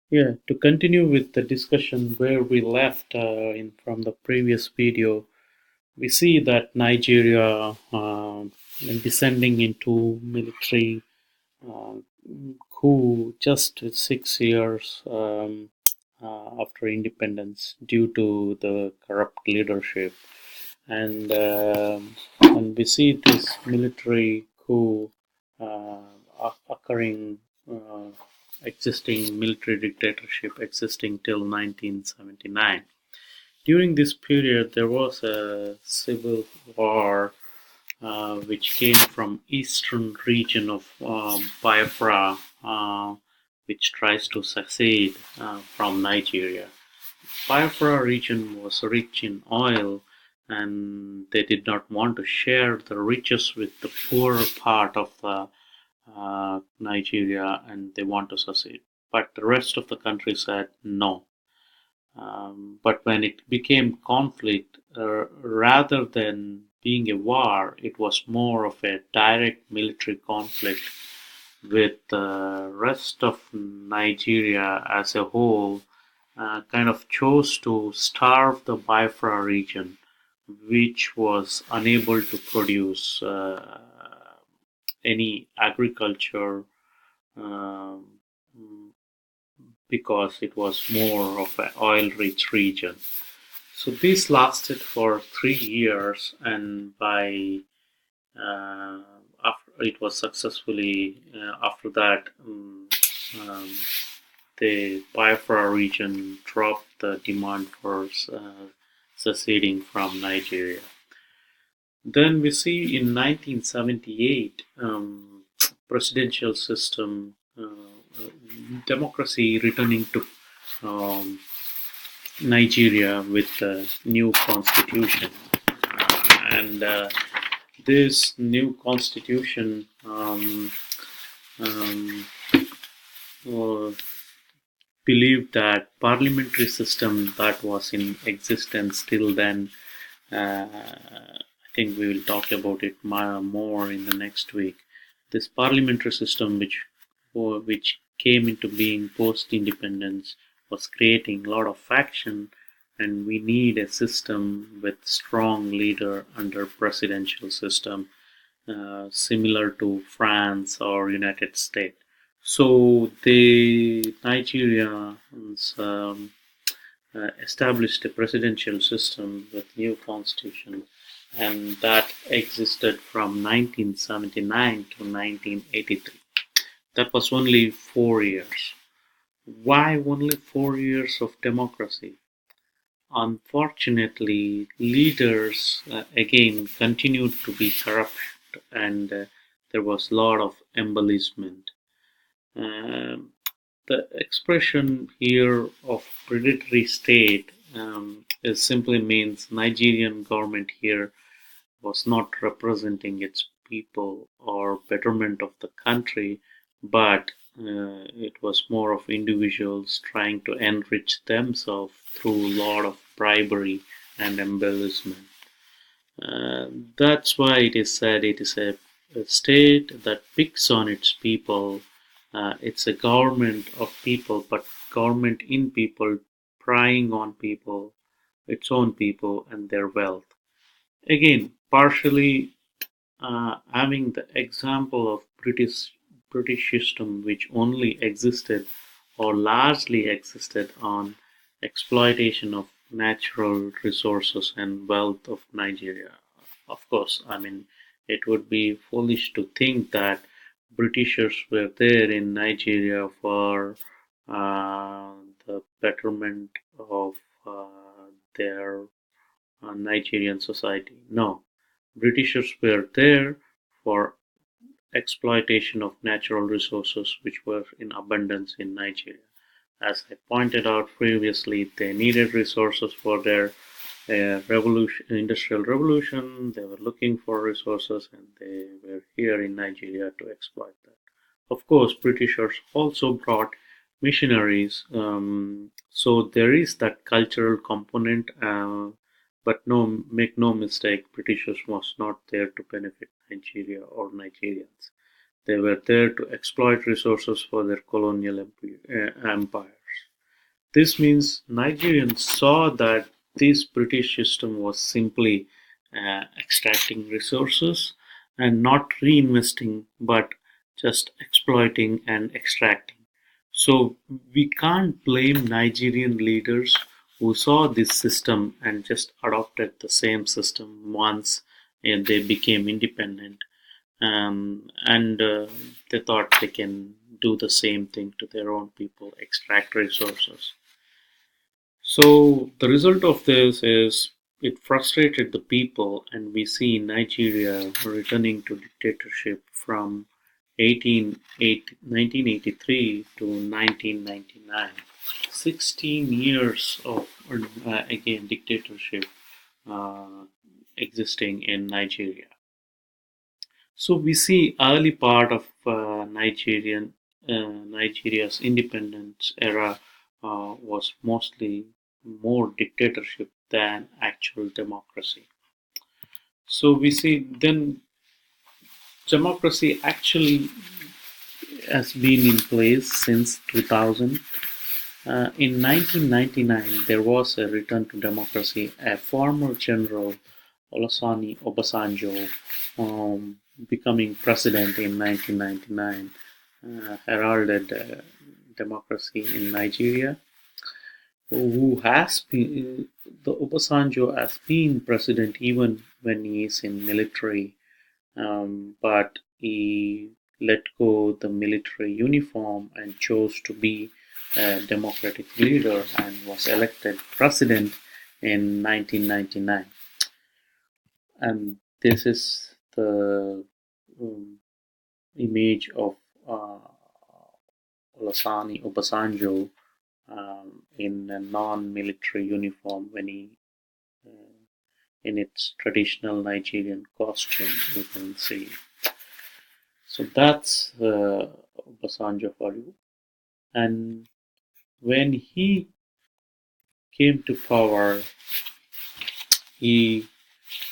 Yeah, to continue with the discussion where we left in from the previous video, we see that Nigeria descending into military uh, coup just 6 years after independence due to the corrupt leadership, and we see this military coup occurring. Uh, Existing military dictatorship existing till 1979. During this period, there was a civil war which came from eastern region of Biafra, which tries to secede from Nigeria. Biafra region was rich in oil, and they did not want to share the riches with the poorer part of the Nigeria, and they want to secede. But the rest of the country said no. But when it became conflict, rather than being a war, it was more of a direct military conflict with the rest of Nigeria as a whole. Kind of chose to starve the Biafra region, which was unable to produce any agriculture um, because it was more of an oil-rich region. So this lasted for 3 years, and by after it was successfully after that um, the Biafra region dropped the demand for seceding from Nigeria. Then we see in 1978 presidential system democracy returning to um, Nigeria with the new constitution, and this new constitution um, uh, believed that parliamentary system that was in existence till then. I think we will talk about it more in the next week. This parliamentary system, which came into being post independence, was creating a lot of faction, and we need a system with strong leader under presidential system, similar to France or United States. So the Nigerians established a presidential system with new constitution, and that existed from 1979 to 1983. That was only 4 years. Why only 4 years of democracy? Unfortunately, leaders again continued to be corrupt, and there was a lot of embellishment. Um the expression here of predatory state is simply means Nigerian government here was not representing its people or betterment of the country, but it was more of individuals trying to enrich themselves through a lot of bribery and embellishment. That's why it is said it is a state that picks on its people. It's a government of people, but government in people, prying on people, its own people, and their wealth. Again, partially having the example of British system, which only existed or largely existed on exploitation of natural resources and wealth of Nigeria. Of course, I mean it would be foolish to think that Britishers were there in Nigeria for the betterment of their Nigerian society. No, Britishers were there for exploitation of natural resources which were in abundance in Nigeria. As I pointed out previously, they needed resources for their industrial revolution. They were looking for resources, and they were here in Nigeria to exploit that. Of course, Britishers also brought missionaries, so there is that cultural component. But no, make no mistake, Britishers was not there to benefit Nigeria or Nigerians. They were there to exploit resources for their colonial empires. This means Nigerians saw that this British system was simply extracting resources and not reinvesting, but just exploiting and extracting. So we can't blame Nigerian leaders who saw this system and just adopted the same system once they became independent. And they thought they can do the same thing to their own people, extract resources. So the result of this is it frustrated the people, and we see Nigeria returning to dictatorship from 1983 to 1999. 16 years of again dictatorship uh, existing in Nigeria. So we see early part of Nigeria's independence era was mostly more dictatorship than actual democracy. So we see then democracy actually has been in place since 2000. In 1999, there was a return to democracy. A former general, Olusegun Obasanjo, becoming president in 1999, heralded democracy in Nigeria. Who has been the Obasanjo has been president even when he is in military, but he let go the military uniform and chose to be a democratic leader and was elected president in 1999. And this is the um, image of uh, Olusegun Obasanjo in a non-military uniform when he in its traditional Nigerian costume, you can see. So that's Obasanjo for you. And when he came to power, he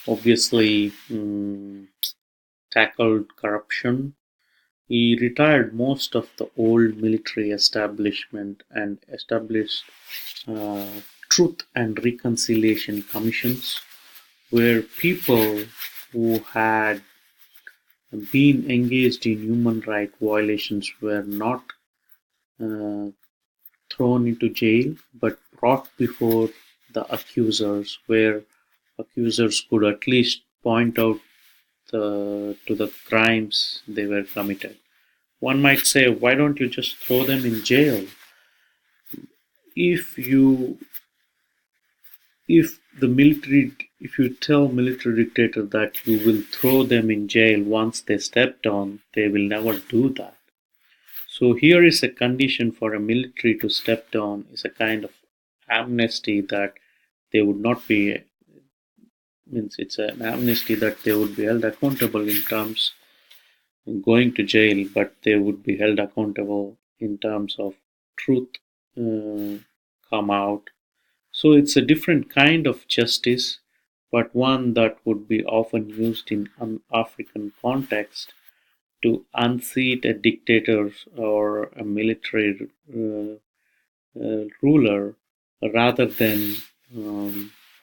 obviously tackled corruption. He retired most of the old military establishment and established uh, truth and reconciliation commissions where people who had been engaged in human rights violations were not uh, thrown into jail but brought before the accusers, where accusers could at least point out to the crimes they were committed. One might say, why don't you just throw them in jail? If you if you tell military dictator that you will throw them in jail once they step down, they will never do that. So here is a condition for a military to step down is a kind of amnesty that they would not be means it's an amnesty that they would be held accountable in terms of going to jail, but they would be held accountable in terms of truth uh, come out. So it's a different kind of justice, but one that would be often used in an African context to unseat a dictator or a military ruler rather than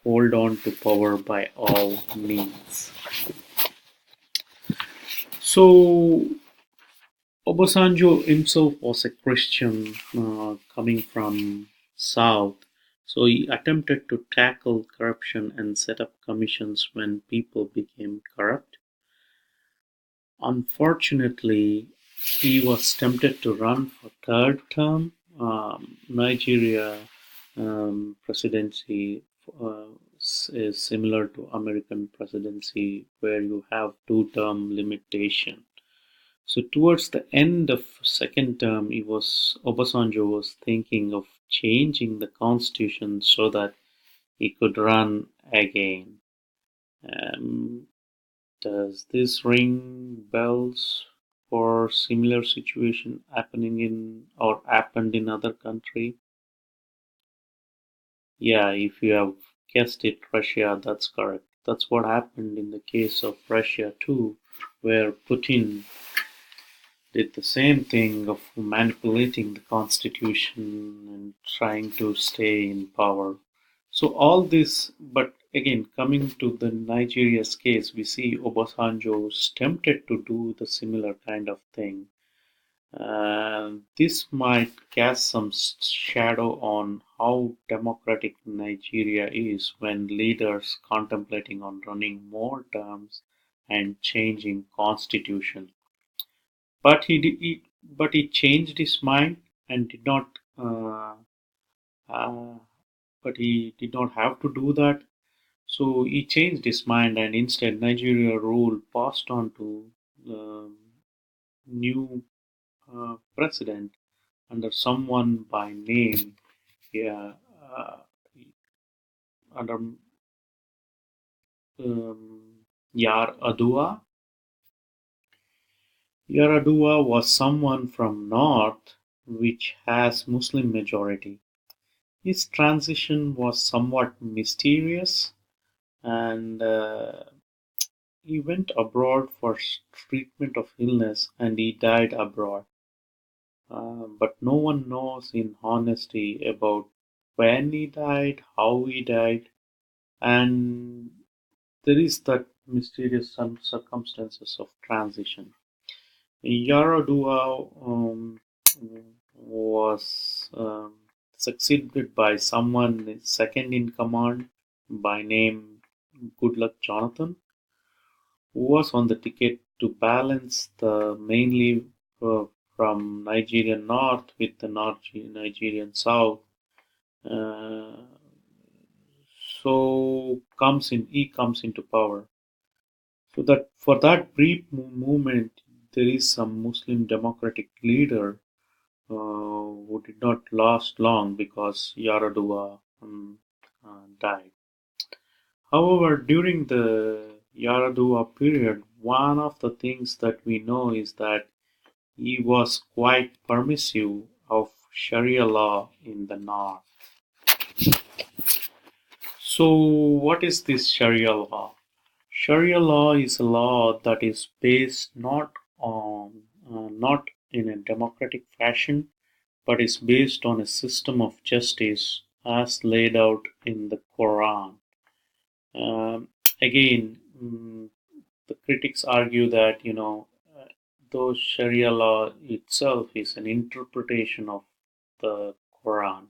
hold on to power by all means. So Obasanjo himself was a Christian coming from South, so he attempted to tackle corruption and set up commissions when people became corrupt. Unfortunately, he was tempted to run for third term. Nigeria presidency is similar to American presidency, where you have two-term limitation. So towards the end of second term, Obasanjo was thinking of changing the constitution so that he could run again. Um, does this ring bells for similar situation happening in or happened in other country? Yeah, if you have guessed it, Russia, that's correct. That's what happened in the case of Russia too, where Putin did the same thing of manipulating the constitution and trying to stay in power. So all this, but again, coming to the Nigeria's case, we see Obasanjo's tempted to do the similar kind of thing. This might cast some shadow on how democratic Nigeria is when leaders contemplating on running more terms and changing constitution. But he changed his mind and did not. Uh, but he did not have to do that. So he changed his mind, and instead Nigeria rule passed on to the new president under someone by name, yeah, uh, under Yar Adua. Yar Adua was someone from north, which has Muslim majority. His transition was somewhat mysterious, and he went abroad for treatment of illness, and he died abroad. But no one knows in honesty about when he died, how he died, and there is that mysterious circumstances of transition. Yaradua was succeeded by someone second in command by name Goodluck Jonathan, who was on the ticket to balance the mainly uh, from Nigerian north with the Nigerian south. Uh, so he comes into power. So that for that brief movement, there is some Muslim democratic leader who did not last long because Yaradua died. However, during the Yaradua period, one of the things that we know is that he was quite permissive of Sharia law in the north. So, what is this Sharia law? Sharia law is a law that is based not in a democratic fashion, but is based on a system of justice as laid out in the Quran. Um, Again, the critics argue that though Sharia law itself is an interpretation of the Quran,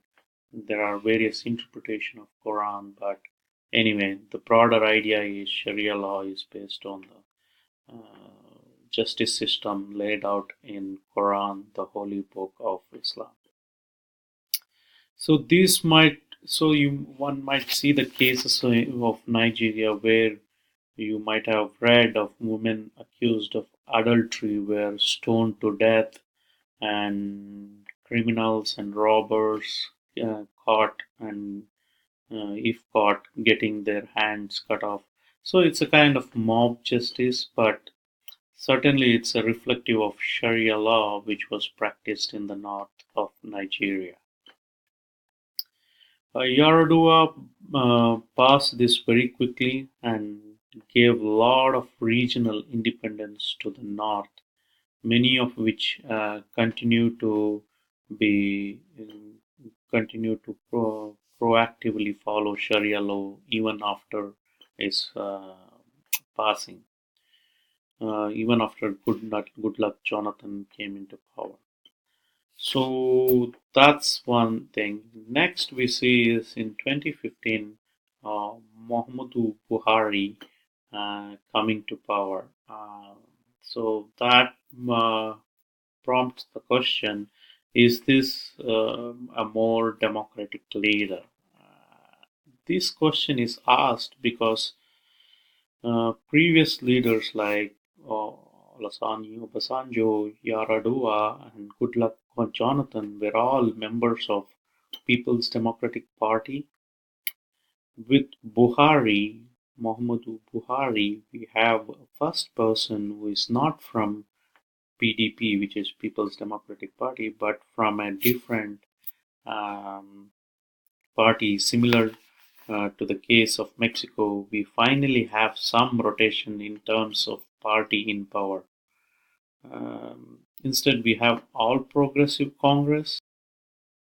there are various interpretation of Quran, but anyway, the broader idea is Sharia law is based on the justice system laid out in Quran, the holy book of Islam. So this might so you one might see the cases of Nigeria where you might have read of women accused of adultery were stoned to death, and criminals and robbers caught and if caught getting their hands cut off. So it's a kind of mob justice, but certainly it's a reflective of Sharia law which was practiced in the north of Nigeria. Yaradua passed this very quickly and gave a lot of regional independence to the north, many of which be continue to proactively follow Sharia law even after his passing, even after Good Luck Jonathan came into power. So that's one thing. Next, we see is in 2015, Muhammadu Buhari coming to power. So that uh, prompts the question: is this a more democratic leader? This question is asked because previous leaders like Obasanjo, Yaradua, and Goodluck Jonathan were all members of People's Democratic Party. With Buhari, Muhammadu Buhari, we have a first person who is not from PDP, which is People's Democratic Party, but from a different um, party similar to the case of Mexico. We finally have some rotation in terms of party in power. Instead, we have All Progressive Congress,